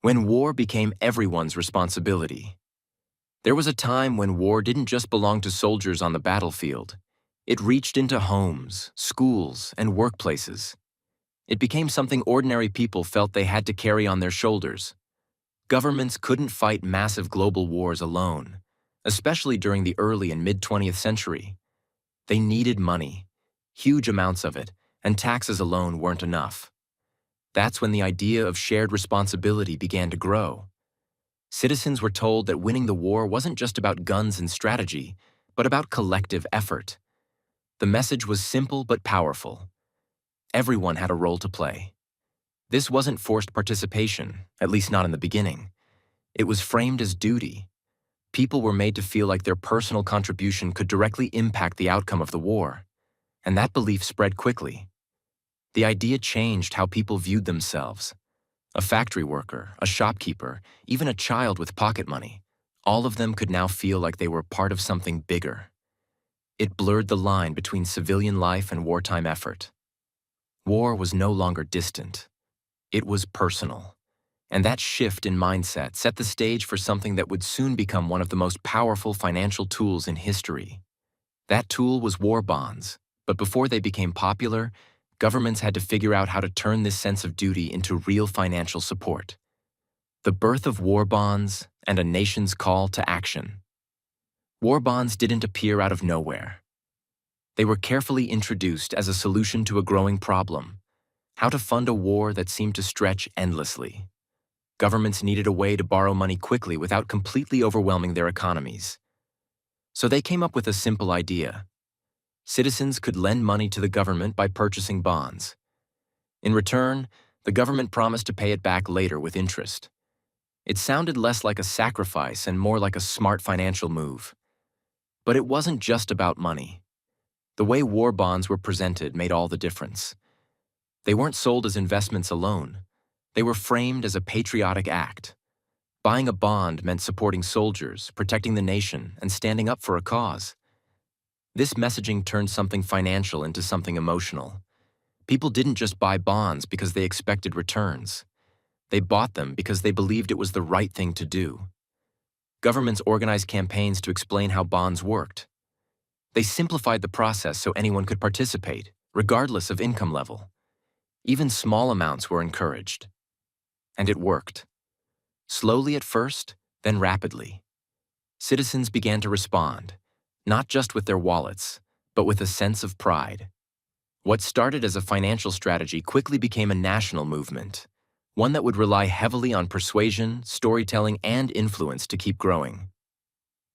when war became everyone's responsibility. There was a time when war didn't just belong to soldiers on the battlefield. It reached into homes, schools, and workplaces. It became something ordinary people felt they had to carry on their shoulders. Governments couldn't fight massive global wars alone, especially during the early and mid-20th century. They needed money, huge amounts of it, and taxes alone weren't enough. That's when the idea of shared responsibility began to grow. Citizens were told that winning the war wasn't just about guns and strategy, but about collective effort. The message was simple but powerful. Everyone had a role to play. This wasn't forced participation, at least not in the beginning. It was framed as duty. People were made to feel like their personal contribution could directly impact the outcome of the war, and that belief spread quickly. The idea changed how people viewed themselves. A factory worker, a shopkeeper, even a child with pocket money, all of them could now feel like they were part of something bigger. It blurred the line between civilian life and wartime effort. War was no longer distant. It was personal. And that shift in mindset set the stage for something that would soon become one of the most powerful financial tools in history. That tool was war bonds, but before they became popular, governments had to figure out how to turn this sense of duty into real financial support. The birth of war bonds and a nation's call to action. War bonds didn't appear out of nowhere. They were carefully introduced as a solution to a growing problem: how to fund a war that seemed to stretch endlessly. Governments needed a way to borrow money quickly without completely overwhelming their economies. So they came up with a simple idea. Citizens could lend money to the government by purchasing bonds. In return, the government promised to pay it back later with interest. It sounded less like a sacrifice and more like a smart financial move. But it wasn't just about money. The way war bonds were presented made all the difference. They weren't sold as investments alone. They were framed as a patriotic act. Buying a bond meant supporting soldiers, protecting the nation, and standing up for a cause. This messaging turned something financial into something emotional. People didn't just buy bonds because they expected returns. They bought them because they believed it was the right thing to do. Governments organized campaigns to explain how bonds worked. They simplified the process so anyone could participate, regardless of income level. Even small amounts were encouraged. And it worked. Slowly at first, then rapidly. Citizens began to respond, not just with their wallets, but with a sense of pride. What started as a financial strategy quickly became a national movement, one that would rely heavily on persuasion, storytelling, and influence to keep growing.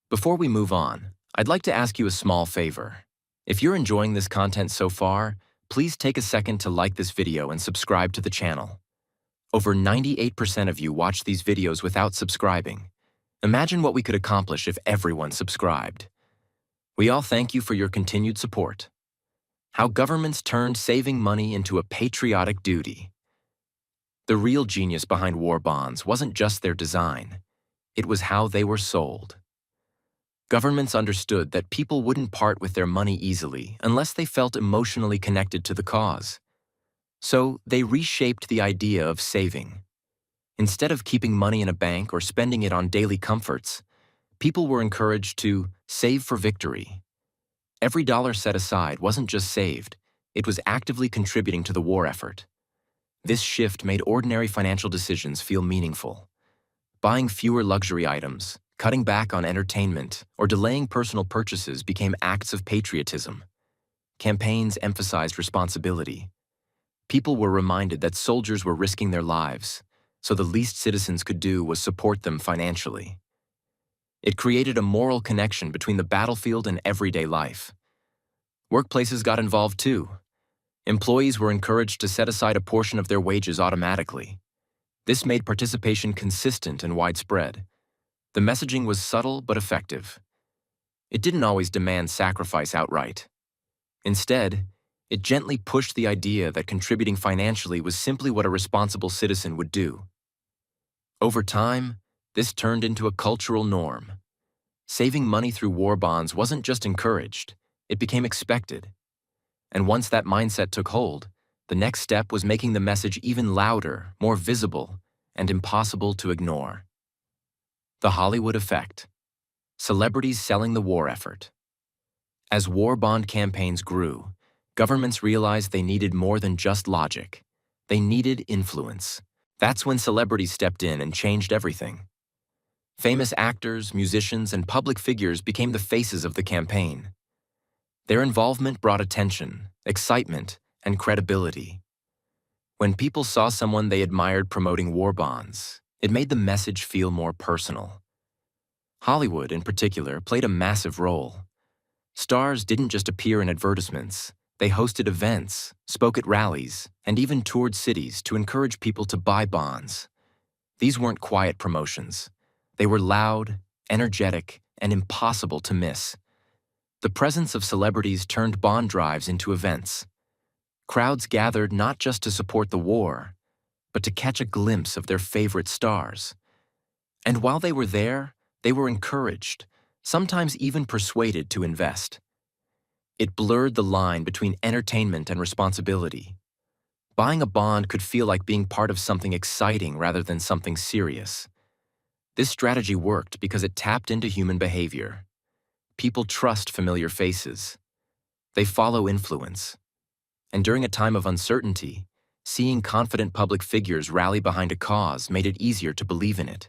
Before we move on, I'd like to ask you a small favor. If you're enjoying this content so far, please take a second to like this video and subscribe to the channel. Over 98% of you watch these videos without subscribing. Imagine what we could accomplish if everyone subscribed. We all thank you for your continued support. How governments turned saving money into a patriotic duty. The real genius behind war bonds wasn't just their design. It was how they were sold. Governments understood that people wouldn't part with their money easily unless they felt emotionally connected to the cause. So they reshaped the idea of saving. Instead of keeping money in a bank or spending it on daily comforts, people were encouraged to save for victory. Every dollar set aside wasn't just saved, it was actively contributing to the war effort. This shift made ordinary financial decisions feel meaningful. Buying fewer luxury items, cutting back on entertainment, or delaying personal purchases became acts of patriotism. Campaigns emphasized responsibility. People were reminded that soldiers were risking their lives, so the least citizens could do was support them financially. It created a moral connection between the battlefield and everyday life. Workplaces got involved too. Employees were encouraged to set aside a portion of their wages automatically. This made participation consistent and widespread. The messaging was subtle but effective. It didn't always demand sacrifice outright. Instead, it gently pushed the idea that contributing financially was simply what a responsible citizen would do. Over time, this turned into a cultural norm. Saving money through war bonds wasn't just encouraged, it became expected. And once that mindset took hold, the next step was making the message even louder, more visible, and impossible to ignore. The Hollywood effect. Celebrities selling the war effort. As war bond campaigns grew, governments realized they needed more than just logic. They needed influence. That's when celebrities stepped in and changed everything. Famous actors, musicians, and public figures became the faces of the campaign. Their involvement brought attention, excitement, and credibility. When people saw someone they admired promoting war bonds, it made the message feel more personal. Hollywood, in particular, played a massive role. Stars didn't just appear in advertisements. They hosted events, spoke at rallies, and even toured cities to encourage people to buy bonds. These weren't quiet promotions. They were loud, energetic, and impossible to miss. The presence of celebrities turned bond drives into events. Crowds gathered not just to support the war, but to catch a glimpse of their favorite stars. And while they were there, they were encouraged, sometimes even persuaded to invest. It blurred the line between entertainment and responsibility. Buying a bond could feel like being part of something exciting rather than something serious. This strategy worked because it tapped into human behavior. People trust familiar faces. They follow influence. And during a time of uncertainty, seeing confident public figures rally behind a cause made it easier to believe in it.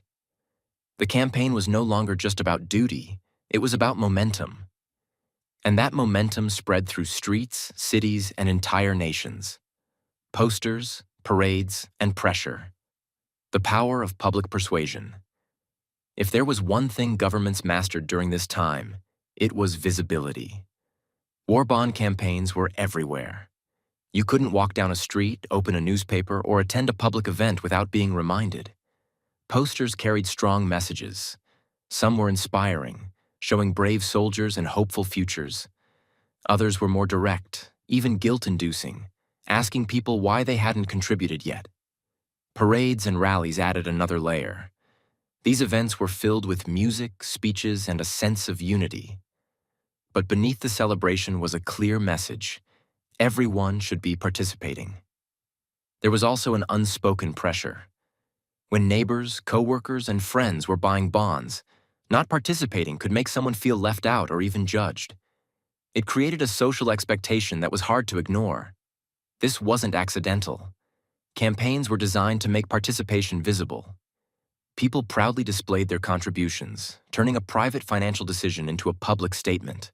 The campaign was no longer just about duty, it was about momentum. And that momentum spread through streets, cities, and entire nations. Posters, parades, and pressure. The power of public persuasion. If there was one thing governments mastered during this time, it was visibility. War bond campaigns were everywhere. You couldn't walk down a street, open a newspaper, or attend a public event without being reminded. Posters carried strong messages. Some were inspiring, showing brave soldiers and hopeful futures. Others were more direct, even guilt-inducing, asking people why they hadn't contributed yet. Parades and rallies added another layer. These events were filled with music, speeches, and a sense of unity. But beneath the celebration was a clear message. Everyone should be participating. There was also an unspoken pressure. When neighbors, co-workers, and friends were buying bonds, not participating could make someone feel left out or even judged. It created a social expectation that was hard to ignore. This wasn't accidental. Campaigns were designed to make participation visible. People proudly displayed their contributions, turning a private financial decision into a public statement.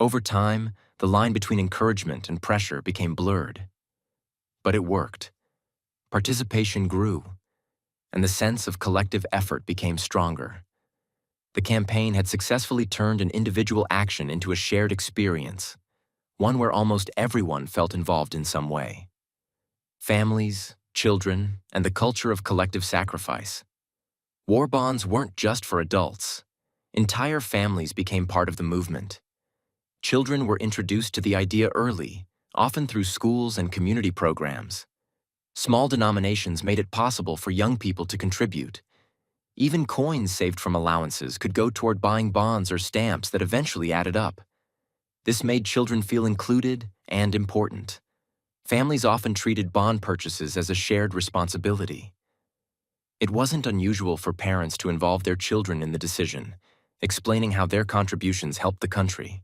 Over time, the line between encouragement and pressure became blurred. But it worked. Participation grew, and the sense of collective effort became stronger. The campaign had successfully turned an individual action into a shared experience, one where almost everyone felt involved in some way. Families, children, and the culture of collective sacrifice. War bonds weren't just for adults. Entire families became part of the movement. Children were introduced to the idea early, often through schools and community programs. Small denominations made it possible for young people to contribute. Even coins saved from allowances could go toward buying bonds or stamps that eventually added up. This made children feel included and important. Families often treated bond purchases as a shared responsibility. It wasn't unusual for parents to involve their children in the decision, explaining how their contributions helped the country.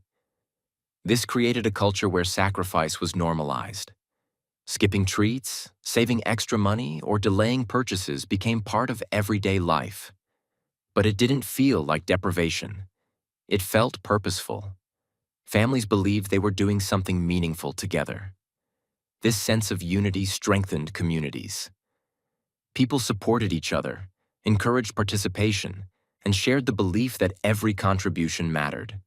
This created a culture where sacrifice was normalized. Skipping treats, saving extra money, or delaying purchases became part of everyday life. But it didn't feel like deprivation. It felt purposeful. Families believed they were doing something meaningful together. This sense of unity strengthened communities. People supported each other, encouraged participation, and shared the belief that every contribution mattered.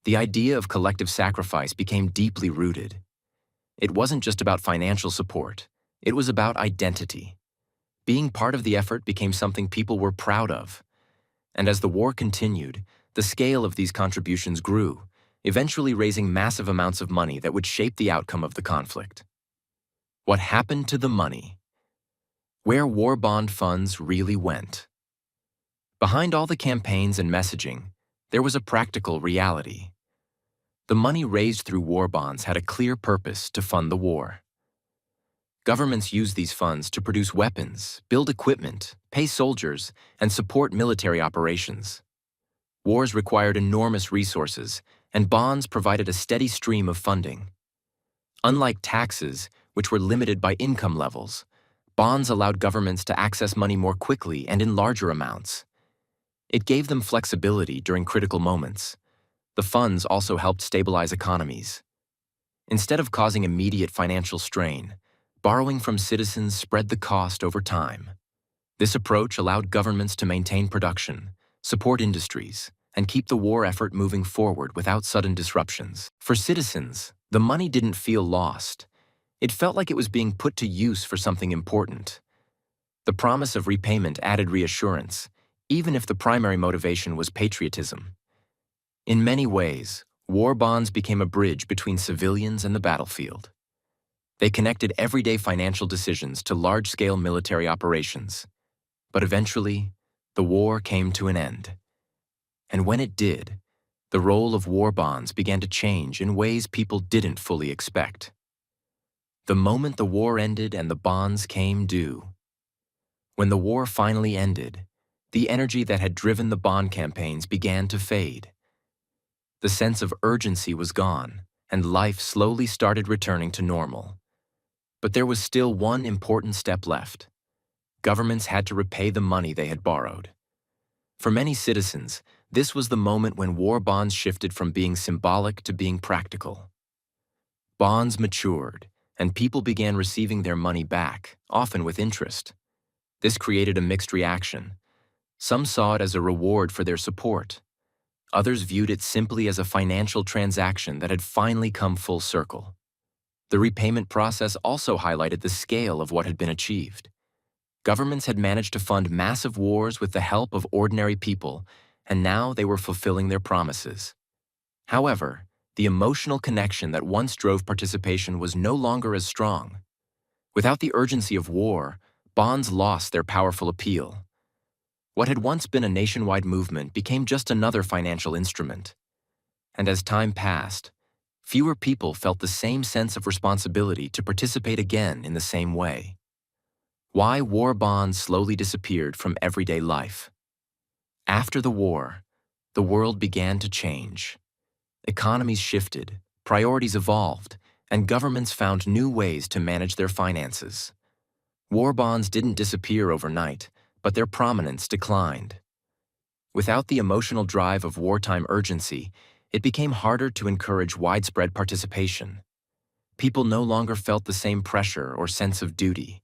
The idea of collective sacrifice became deeply rooted. It wasn't just about financial support, it was about identity. Being part of the effort became something people were proud of. And as the war continued, the scale of these contributions grew, eventually raising massive amounts of money that would shape the outcome of the conflict. What happened to the money? Where war bond funds really went. Behind all the campaigns and messaging, there was a practical reality. The money raised through war bonds had a clear purpose to fund the war. Governments used these funds to produce weapons, build equipment, pay soldiers, and support military operations. Wars required enormous resources, and bonds provided a steady stream of funding. Unlike taxes, which were limited by income levels, bonds allowed governments to access money more quickly and in larger amounts. It gave them flexibility during critical moments. The funds also helped stabilize economies. Instead of causing immediate financial strain, borrowing from citizens spread the cost over time. This approach allowed governments to maintain production, support industries, and keep the war effort moving forward without sudden disruptions. For citizens, the money didn't feel lost. It felt like it was being put to use for something important. The promise of repayment added reassurance, even if the primary motivation was patriotism. In many ways, war bonds became a bridge between civilians and the battlefield. They connected everyday financial decisions to large-scale military operations. But eventually, the war came to an end. And when it did, the role of war bonds began to change in ways people didn't fully expect. The moment the war ended and the bonds came due. When the war finally ended, the energy that had driven the bond campaigns began to fade. The sense of urgency was gone, and life slowly started returning to normal. But there was still one important step left. Governments had to repay the money they had borrowed. For many citizens, this was the moment when war bonds shifted from being symbolic to being practical. Bonds matured, and people began receiving their money back, often with interest. This created a mixed reaction. Some saw it as a reward for their support. Others viewed it simply as a financial transaction that had finally come full circle. The repayment process also highlighted the scale of what had been achieved. Governments had managed to fund massive wars with the help of ordinary people, and now they were fulfilling their promises. However, the emotional connection that once drove participation was no longer as strong. Without the urgency of war, bonds lost their powerful appeal. What had once been a nationwide movement became just another financial instrument. And as time passed, fewer people felt the same sense of responsibility to participate again in the same way. Why war bonds slowly disappeared from everyday life. After the war, the world began to change. Economies shifted, priorities evolved, and governments found new ways to manage their finances. War bonds didn't disappear overnight, but their prominence declined. Without the emotional drive of wartime urgency, it became harder to encourage widespread participation. People no longer felt the same pressure or sense of duty.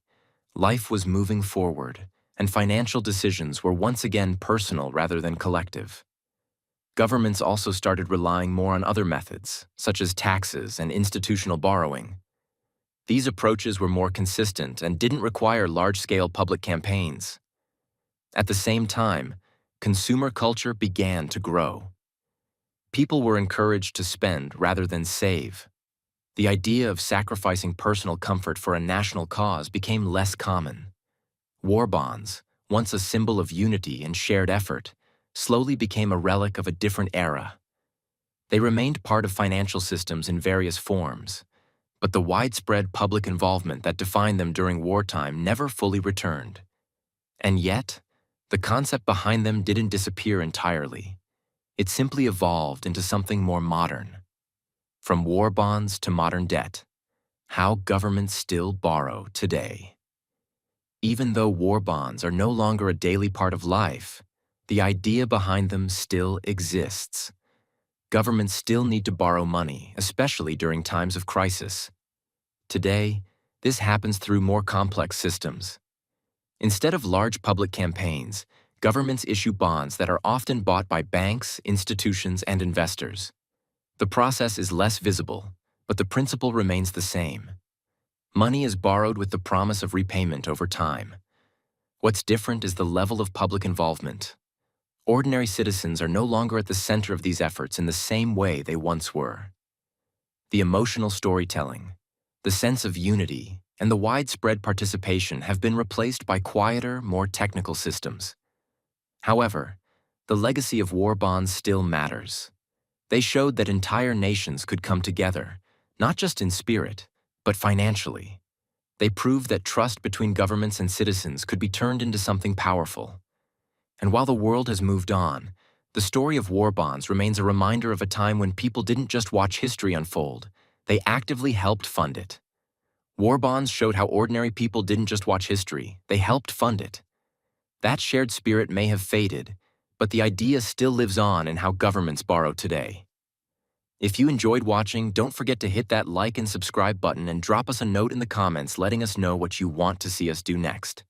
Life was moving forward, and financial decisions were once again personal rather than collective. Governments also started relying more on other methods, such as taxes and institutional borrowing. These approaches were more consistent and didn't require large-scale public campaigns. At the same time, consumer culture began to grow. People were encouraged to spend rather than save. The idea of sacrificing personal comfort for a national cause became less common. War bonds, once a symbol of unity and shared effort, slowly became a relic of a different era. They remained part of financial systems in various forms, but the widespread public involvement that defined them during wartime never fully returned. And yet, the concept behind them didn't disappear entirely. It simply evolved into something more modern. From war bonds to modern debt, how governments still borrow today. Even though war bonds are no longer a daily part of life, the idea behind them still exists. Governments still need to borrow money, especially during times of crisis. Today, this happens through more complex systems. Instead of large public campaigns, governments issue bonds that are often bought by banks, institutions, and investors. The process is less visible, but the principle remains the same. Money is borrowed with the promise of repayment over time. What's different is the level of public involvement. Ordinary citizens are no longer at the center of these efforts in the same way they once were. The emotional storytelling, the sense of unity, and the widespread participation have been replaced by quieter, more technical systems. However, the legacy of war bonds still matters. They showed that entire nations could come together, not just in spirit, but financially. They proved that trust between governments and citizens could be turned into something powerful. And while the world has moved on, the story of war bonds remains a reminder of a time when people didn't just watch history unfold, they actively helped fund it. War bonds showed how ordinary people didn't just watch history, they helped fund it. That shared spirit may have faded, but the idea still lives on in how governments borrow today. If you enjoyed watching, don't forget to hit that like and subscribe button and drop us a note in the comments letting us know what you want to see us do next.